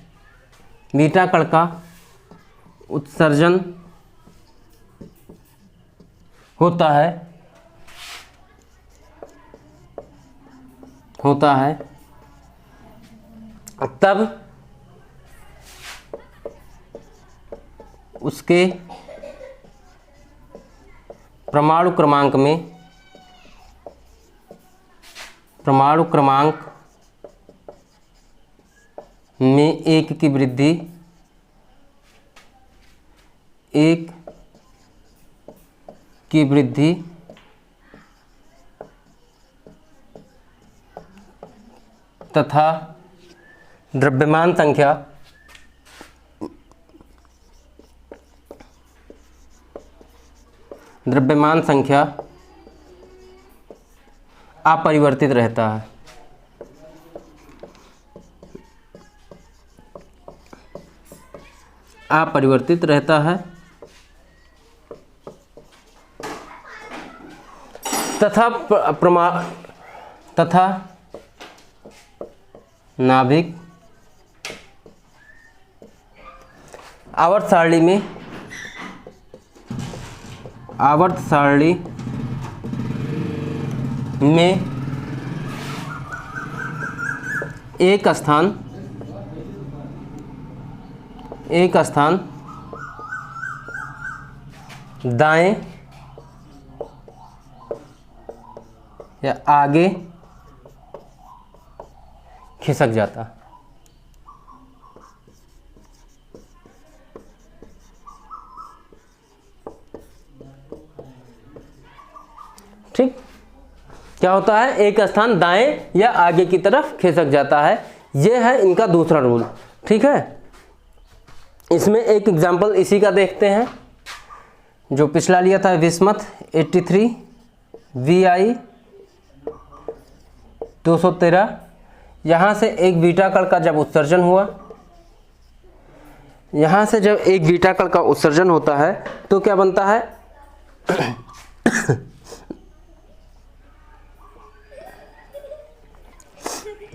बीटा कण का उत्सर्जन होता है तब उसके परमाणु क्रमांक में 1 की वृद्धि तथा द्रव्यमान संख्या अपरिवर्तित रहता है। तथा नाभिक आवर्त सारणी में एक स्थान दाएं या आगे खिसक जाता। क्या होता है, एक स्थान दाएं या आगे की तरफ खिसक जाता है। ये है इनका दूसरा रूल। ठीक है, इसमें एक एग्जाम्पल इसी का देखते हैं जो पिछला लिया था, विस्मत 83 VI 213। यहाँ से एक बीटा कण का जब उत्सर्जन हुआ, यहाँ से जब एक बीटा कण का उत्सर्जन होता है तो क्या बनता है,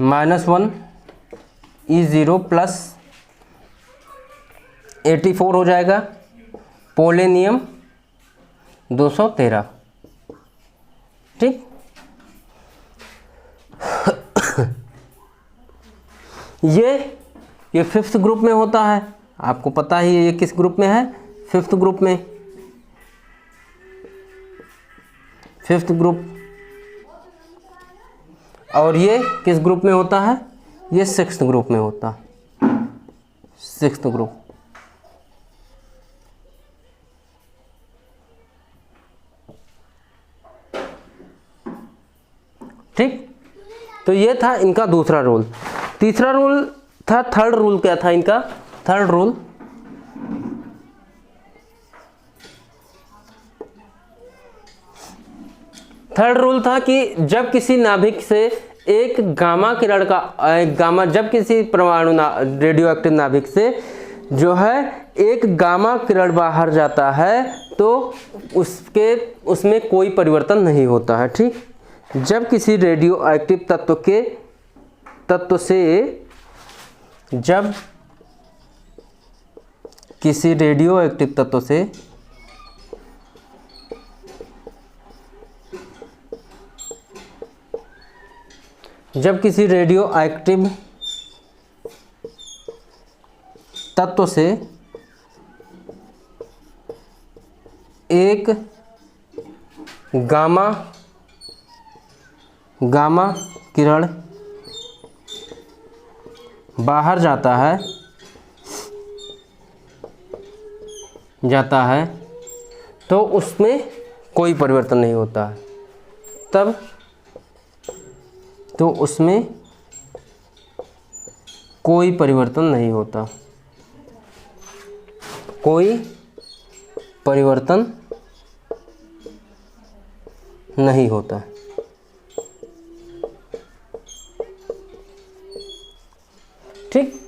-1 E0 प्लस 84 हो जाएगा, पोलेनियम 213। ठीक, ये फिफ्थ ग्रुप में होता है, आपको पता ही है ये किस ग्रुप में है, फिफ्थ ग्रुप में, फिफ्थ ग्रुप। और ये किस ग्रुप में होता है, ये सिक्स्थ ग्रुप में होता है, सिक्स्थ ग्रुप। ठीक, तो ये था इनका दूसरा रूल। तीसरा रूल था, थर्ड रूल क्या था इनका, थर्ड रूल था कि जब किसी नाभिक से एक गामा किरण का जब किसी परमाणु रेडियो एक्टिव नाभिक से जो है एक गामा किरण बाहर जाता है तो उसमें कोई परिवर्तन नहीं होता है। ठीक, जब किसी रेडियो एक्टिव तत्व से जब किसी रेडियो एक्टिव तत्व से जब किसी रेडियो एक्टिव तत्व से एक गामा किरण बाहर जाता है तो उसमें कोई परिवर्तन नहीं होता है, तब तो उसमें कोई परिवर्तन नहीं होता, कोई परिवर्तन नहीं होता। ठीक,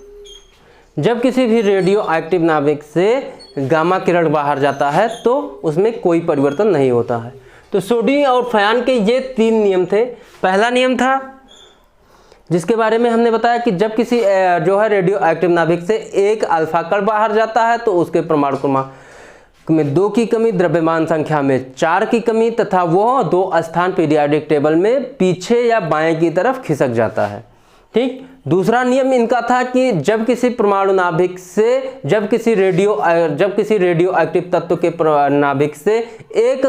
जब किसी भी रेडियो एक्टिव नाभिक से गामा किरण बाहर जाता है तो उसमें कोई परिवर्तन नहीं होता है। तो सोडियम और फ्यान के ये तीन नियम थे। पहला नियम था जिसके बारे में हमने बताया कि जब किसी जो है रेडियो एक्टिव नाभिक से एक अल्फा कण बाहर जाता है तो उसके परमाणु क्रमांक में 2 की कमी, द्रव्यमान संख्या में 4 की कमी तथा वह 2 स्थान पीरियोडिक टेबल में पीछे या बाएं की तरफ खिसक जाता है। ठीक, दूसरा नियम इनका था कि जब किसी परमाणु नाभिक से जब किसी रेडियो एक्टिव तत्व के नाभिक से एक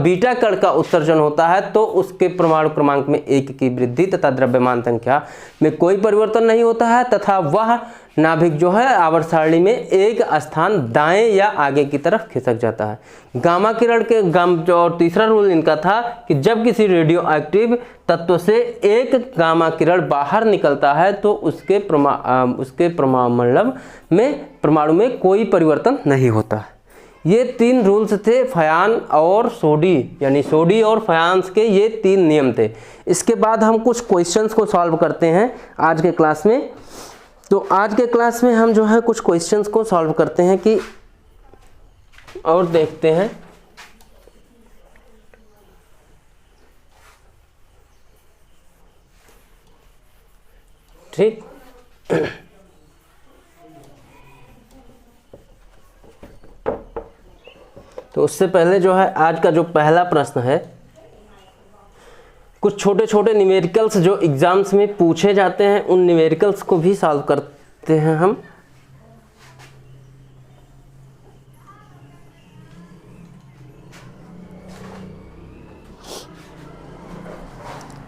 बीटा कण का उत्सर्जन होता है तो उसके परमाणु क्रमांक में 1 की वृद्धि तथा द्रव्यमान संख्या में कोई परिवर्तन नहीं होता है तथा वह नाभिक जो है आवर्त सारणी में एक स्थान दाएं या आगे की तरफ खिसक जाता है। गामा किरण के और तीसरा रूल इनका था कि जब किसी रेडियो एक्टिव तत्व से एक गामा किरण बाहर निकलता है तो उसके परमाणु में कोई परिवर्तन नहीं होता है। ये 3 रूल्स थे फ्यान और सोडी, यानी सोडी और फ्यान्स के ये 3 नियम थे। इसके बाद हम कुछ क्वेश्चंस को सॉल्व करते हैं आज के क्लास में। तो आज के क्लास में हम जो है कुछ क्वेश्चंस को सॉल्व करते हैं कि और देखते हैं। ठीक, तो उससे पहले जो है आज का जो पहला प्रश्न है, कुछ छोटे छोटे न्यूमेरिकल्स जो एग्जाम्स में पूछे जाते हैं उन न्यूमेरिकल्स को भी सॉल्व करते हैं हम।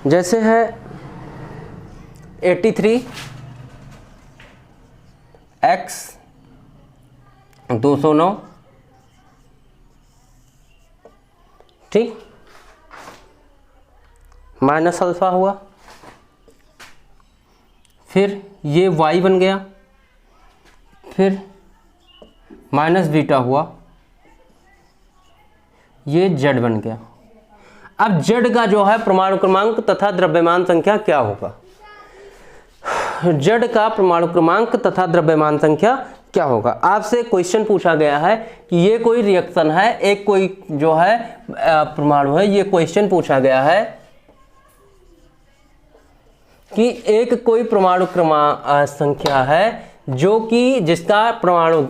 जैसे है 83 x 209। ठीक, माइनस अल्फा हुआ, फिर ये y बन गया, फिर माइनस बीटा हुआ, ये z बन गया। अब z का जो है परमाणु क्रमांक तथा द्रव्यमान संख्या क्या होगा? z का परमाणु क्रमांक तथा द्रव्यमान संख्या क्या होगा? आपसे क्वेश्चन पूछा गया है कि ये कोई रिएक्शन है, एक कोई जो है परमाणु है, ये क्वेश्चन पूछा गया है कि एक कोई परमाणु संख्या है जो कि जिसका परमाणु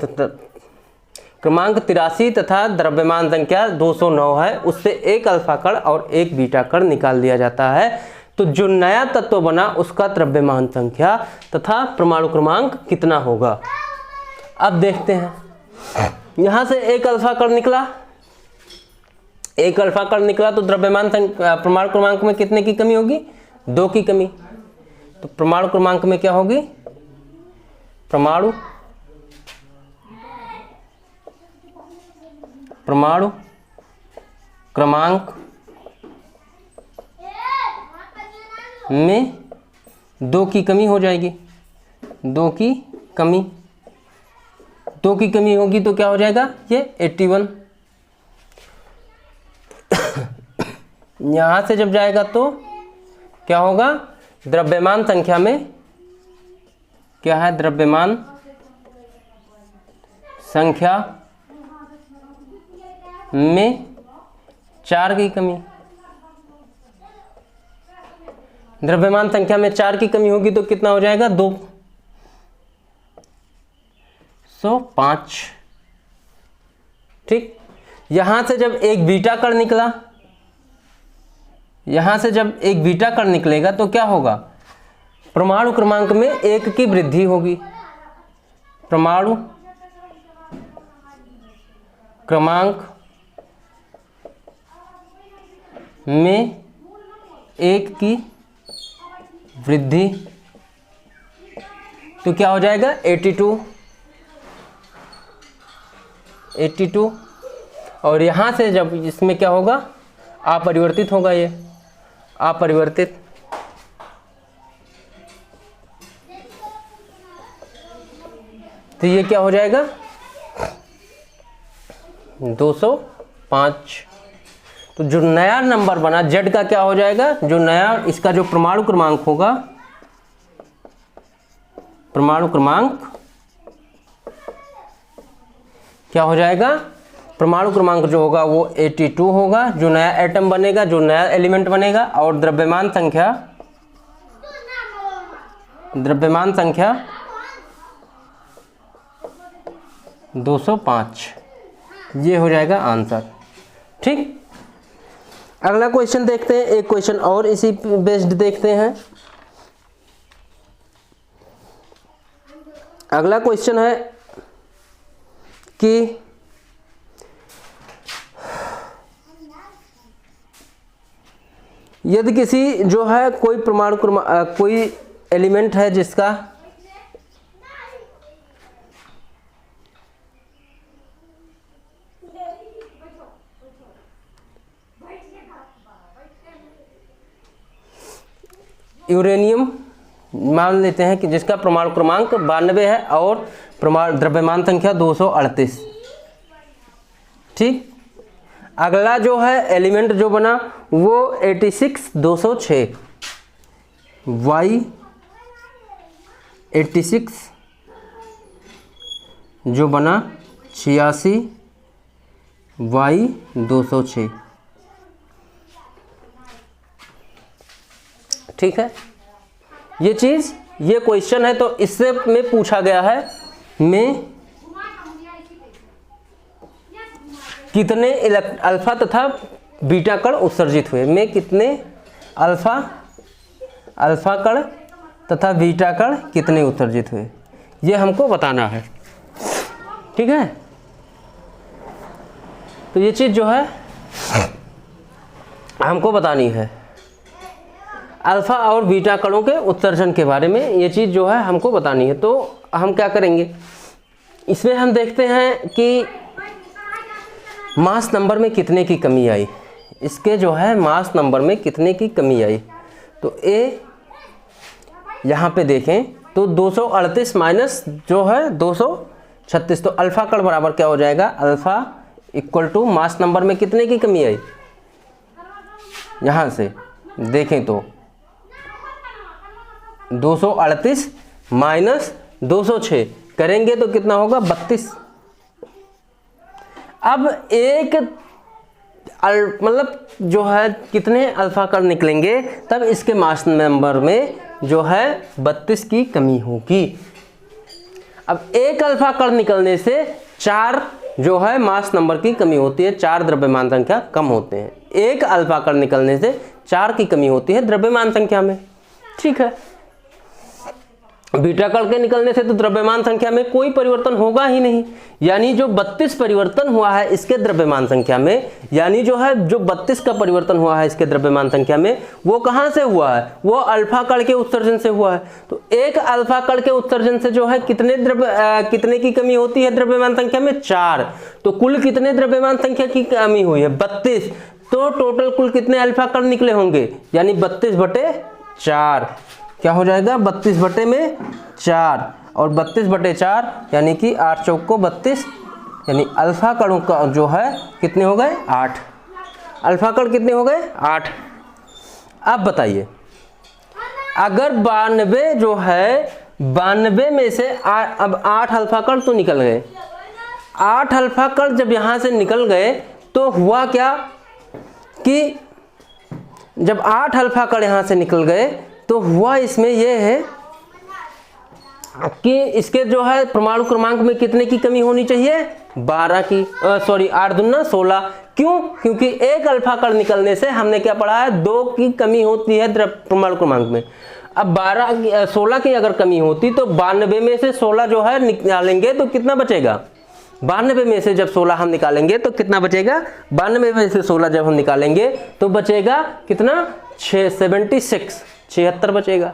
क्रमांक 83 तथा द्रव्यमान संख्या 209 है, उससे एक अल्फा कण और एक बीटा कण निकाल दिया जाता है। तो जो नया तत्व बना उसका द्रव्यमान संख्या तथा परमाणु क्रमांक कितना होगा? अब देखते हैं, यहां से एक अल्फा कण निकला, एक अल्फा कण निकला तो द्रव्यमान परमाणु क्रमांक में कितने की कमी होगी? 2 की कमी। तो परमाणु क्रमांक में क्या होगी? परमाणु क्रमांक में 2 की कमी हो जाएगी, 2 की कमी, 2 की कमी होगी तो क्या हो जाएगा? ये 81। यहां से जब जाएगा तो क्या होगा? द्रव्यमान संख्या में क्या है? द्रव्यमान संख्या में 4 की कमी, द्रव्यमान संख्या में 4 की कमी होगी तो कितना हो जाएगा? 205। ठीक, यहां से जब एक बीटा कण निकला, यहां से जब एक बीटा कण निकलेगा तो क्या होगा? परमाणु क्रमांक में 1 की वृद्धि होगी, परमाणु क्रमांक में 1 की वृद्धि, तो क्या हो जाएगा? 82। और यहां से जब इसमें क्या होगा? अपरिवर्तित होगा, ये अपरिवर्तित, तो ये क्या हो जाएगा? 205। तो जो नया नंबर बना z का क्या हो जाएगा? जो नया इसका जो परमाणु क्रमांक होगा, परमाणु क्रमांक क्या हो जाएगा? परमाणु क्रमांक जो होगा वो 82 होगा, जो नया एटम बनेगा, जो नया एलिमेंट बनेगा। और द्रव्यमान संख्या 205, ये हो जाएगा आंसर। ठीक, अगला क्वेश्चन देखते हैं, एक क्वेश्चन और इसी बेस्ड देखते हैं। अगला क्वेश्चन है कि यदि किसी जो है कोई परमाणु कोई एलिमेंट है जिसका यूरेनियम मान लेते हैं कि जिसका परमाणु क्रमांक 92 है और परमाणु द्रव्यमान संख्या 238। ठीक, अगला जो है एलिमेंट जो बना वो 86 206 y 86 जो बना 86 y 206। ठीक है, ये चीज ये क्वेश्चन है तो इससे में पूछा गया है में कितने अल्फा तथा बीटा कण उत्सर्जित हुए, में कितने अल्फा कण तथा बीटा कण कितने उत्सर्जित हुए, ये हमको बताना है। ठीक है, तो ये चीज जो है हमको बतानी है, अल्फा और बीटा कणों के उत्सर्जन के बारे में ये चीज जो है हमको बतानी है। तो हम क्या करेंगे, इसमें हम देखते हैं कि मास नंबर में कितने की कमी आई। इसके जो है मास नंबर में कितने की कमी आई। तो ए यहाँ पे देखें तो 238 माइनस जो है 236, तो अल्फा कण बराबर क्या हो जाएगा, alpha equal to mass number में कितने की कमी आई। यहाँ से देखें तो 238 माइनस 206 करेंगे तो कितना होगा, 32। अब एक मतलब जो है कितने अल्फा कण निकलेंगे तब इसके मास नंबर में जो है 32 की कमी होगी। अब एक अल्फा कण निकलने से 4 जो है मास नंबर की कमी होती है, 4 द्रव्यमान संख्या कम होते हैं। एक अल्फा कण निकलने से 4 की कमी होती है द्रव्यमान संख्या में, ठीक है। बीटा कण के निकलने से तो द्रव्यमान संख्या में कोई परिवर्तन होगा ही नहीं, यानी जो 32 परिवर्तन हुआ है इसके द्रव्यमान संख्या में, यानी जो है जो 32 का परिवर्तन हुआ है इसके द्रव्यमान संख्या में, वो कहां से हुआ है, वो अल्फा कण के उत्सर्जन से हुआ है। तो एक अल्फा कण के उत्सर्जन से जो है कितने की कमी होती है द्रव्यमान संख्या में, 4। तो कुल कितने द्रव्यमान संख्या की कमी हुई है, 32। तो टोटल कुल कितने अल्फा कण निकले होंगे, यानी 32/4 क्या हो जाएगा, 32/4 और 32/4 यानी कि 8 चौक को 32, यानी अल्फा कणों का जो है कितने हो गए, 8। अल्फा कण कितने हो गए, 8। अब बताइए अगर 92 जो है 92 में से अब 8 अल्फा कण तो निकल गए, 8 अल्फा कण जब यहां से निकल गए तो हुआ क्या कि जब 8 अल्फा कण यहां से निकल गए तो हुआ इसमें यह है कि इसके जो है परमाणु क्रमांक में कितने की कमी होनी चाहिए, 12 की, सॉरी 8 दूना 16। क्यों, क्योंकि एक अल्फा कण निकलने से हमने क्या पढ़ा है, 2 की कमी होती है परमाणु क्रमांक में। अब 16 की अगर कमी होती तो 92 में से 16 जो है निकालेंगे तो कितना बचेगा, 92 में से जब 16 हम निकालेंगे तो कितना बचेगा, 92 में से 16 जब हम निकालेंगे तो बचेगा कितना, 76 बचेगा।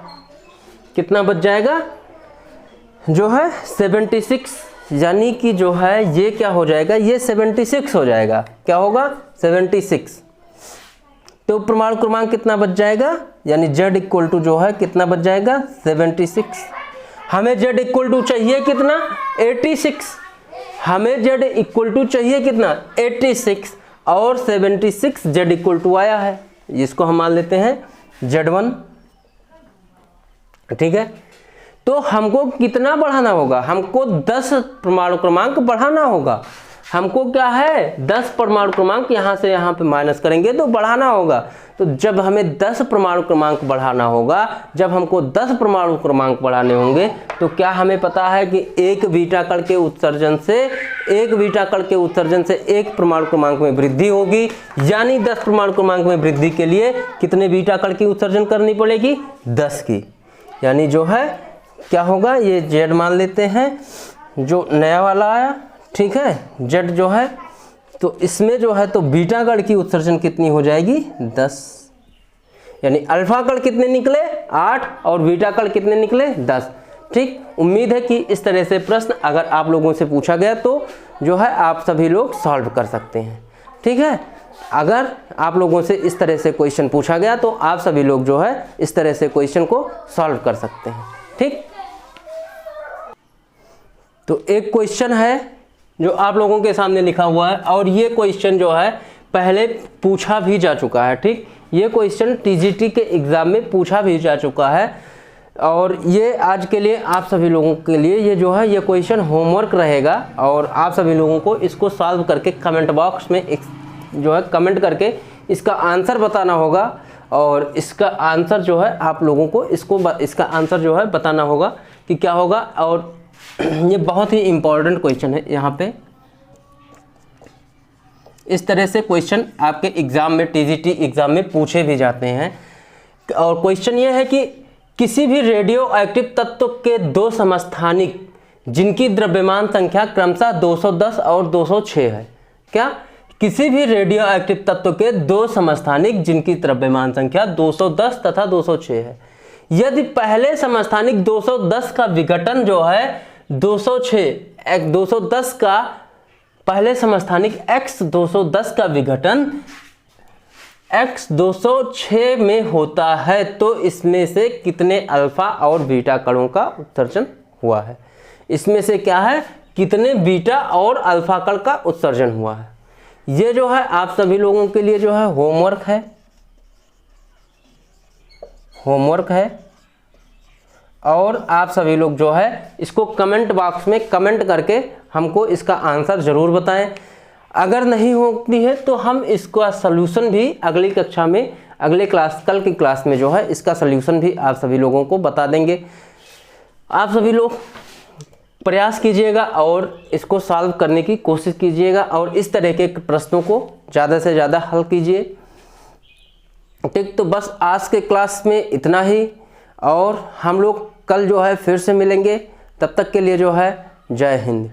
कितना बच जाएगा, जो है 76, यानी कि जो है ये क्या हो जाएगा, ये 76 हो जाएगा। क्या होगा, 76। तो परमाणु क्रमांक कितना बच जाएगा, यानी Z इक्वल टू जो है कितना बच जाएगा, 76। हमें Z इक्वल टू चाहिए कितना, 86। हमें Z इक्वल टू चाहिए कितना, 86 और 76 Z इक्वल टू आया है, इसको हम मान लेते हैं Z1, ठीक है। तो हमको कितना बढ़ाना होगा, हमको 10 परमाणु क्रमांक बढ़ाना होगा। हमको क्या है, 10 परमाणु क्रमांक यहाँ से यहाँ पे माइनस करेंगे तो बढ़ाना होगा। तो जब हमें 10 परमाणु क्रमांक बढ़ाना होगा, जब हमको 10 परमाणु क्रमांक बढ़ाने होंगे तो क्या हमें पता है कि एक बीटा कण के उत्सर्जन से एक परमाणु क्रमांक में वृद्धि होगी, यानी 10 परमाणु क्रमांक में वृद्धि के लिए कितने बीटा कण की उत्सर्जन करनी पड़ेगी, 10 की। यानी जो है क्या होगा, ये Z मान लेते हैं जो नया वाला आया, ठीक है, Z जो है, तो इसमें जो है तो बीटा कण की उत्सर्जन कितनी हो जाएगी, 10। यानी अल्फा कण कितने निकले, 8 और बीटा कण कितने निकले, 10। ठीक, उम्मीद है कि इस तरह से प्रश्न अगर आप लोगों से पूछा गया तो जो है आप सभी लोग सॉल्व कर सकते हैं। ठीक है, अगर आप लोगों से इस तरह से क्वेश्चन पूछा गया तो आप सभी लोग जो है इस तरह से क्वेश्चन को सॉल्व कर सकते हैं। ठीक, तो एक क्वेश्चन है जो आप लोगों के सामने लिखा हुआ है और ये क्वेश्चन जो है पहले पूछा भी जा चुका है। ठीक, ये क्वेश्चन टीजीटी के एग्ज़ाम में पूछा भी जा चुका है और ये आज के लिए आप सभी लोगों के लिए ये जो है ये क्वेश्चन होमवर्क रहेगा और आप सभी लोगों को इसको सॉल्व करके कमेंट बॉक्स में जो है कमेंट करके इसका आंसर बताना होगा और इसका आंसर जो है आप लोगों को इसका आंसर जो है बताना होगा कि क्या होगा। और ये बहुत ही इम्पोर्टेंट क्वेश्चन है, यहाँ पे इस तरह से क्वेश्चन आपके एग्ज़ाम में टीजीटी एग्ज़ाम में पूछे भी जाते हैं। और क्वेश्चन ये है कि किसी भी रेडियो एक्टिव तत्व के दो समस्थानिक जिनकी द्रव्यमान संख्या क्रमशः 210 और 206 है। क्या, किसी भी रेडियो एक्टिव तत्व के दो समस्थानिक जिनकी द्रव्यमान संख्या 210 तथा 206 है, यदि पहले समस्थानिक 210 का विघटन जो है 210 का पहले समस्थानिक x 210 का विघटन x 206 में होता है तो इसमें से कितने अल्फा और बीटा कणों का उत्सर्जन हुआ है। इसमें से क्या है, कितने बीटा और अल्फा कण का उत्सर्जन हुआ है। ये जो है आप सभी लोगों के लिए जो है होमवर्क है और आप सभी लोग जो है इसको कमेंट बॉक्स में कमेंट करके हमको इसका आंसर ज़रूर बताएं। अगर नहीं होती है तो हम इसका सलूशन भी अगली कक्षा में, कल की क्लास में जो है इसका सलूशन भी आप सभी लोगों को बता देंगे। आप सभी लोग प्रयास कीजिएगा और इसको सॉल्व करने की कोशिश कीजिएगा और इस तरह के प्रश्नों को ज़्यादा से ज़्यादा हल कीजिए। ठीक, तो बस आज के क्लास में इतना ही और हम लोग कल जो है फिर से मिलेंगे। तब तक के लिए जो है जय हिंद।